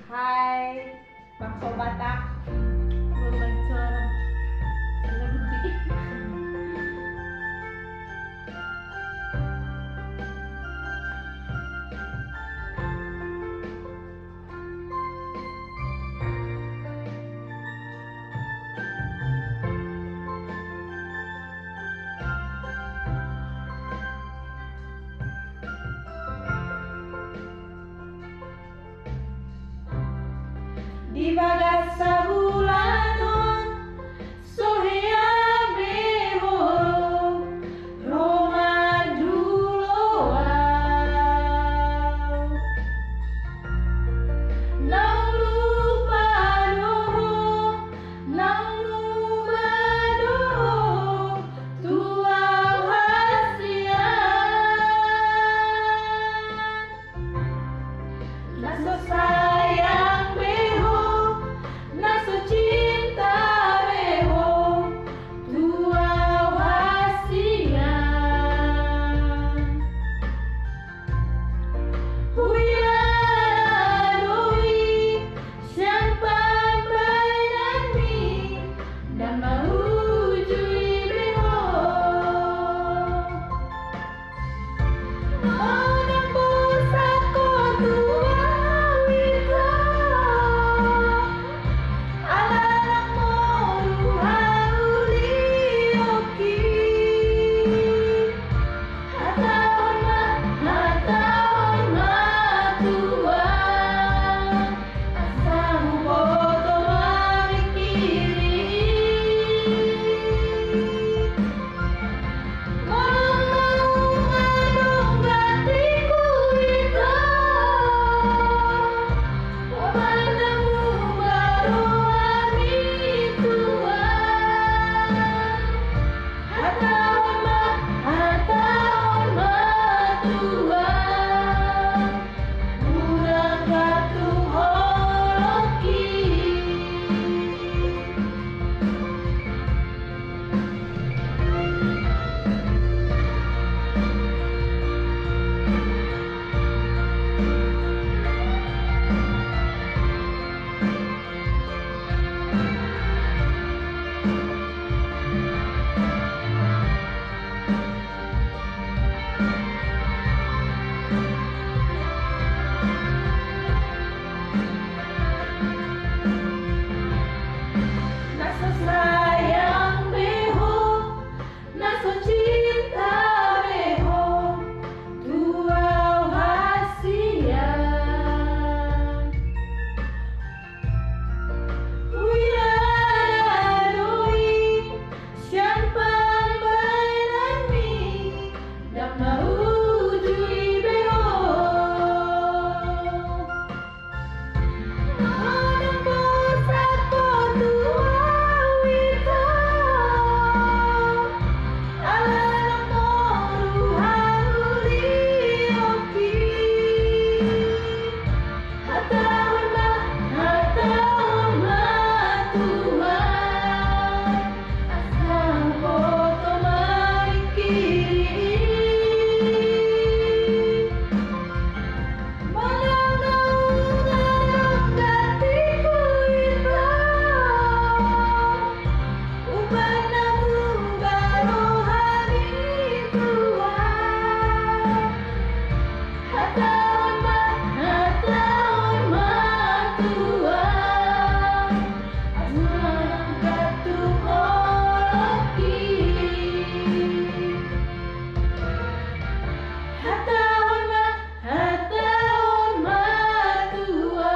Hai, bakso Batak. Berbancuran. Sunda Budi. Di bagas sabulanon sohea beho Roma duloa nang lupa doho tua hasian naso sayang beho naso cinta beho tua hasian huila doi siapa bainani dan mahujui beho Onang bosako tua wita Alanang moru hauli oki Hatahon ma tua Asamu boto mamikiri Ngadong gatiku ito Pamandamu baru ami tua Hatahon ma tua Urang gatung holoki Naso sayang beho, naso cinta beho, tua hasian. Wila doi, siapa bainani, dan mahujui beho. Onang bosako tua wita Alanang moru hauli oki Hatahon ma tua Asam boto mamikiri Manang gatiku ito Upanamu baru hari tua Hatahon ma tua Asmanang gatung holoki Hatahon ma tua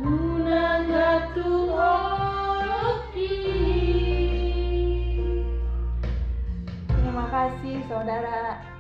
Unang gatung holoki. Terima kasih saudara.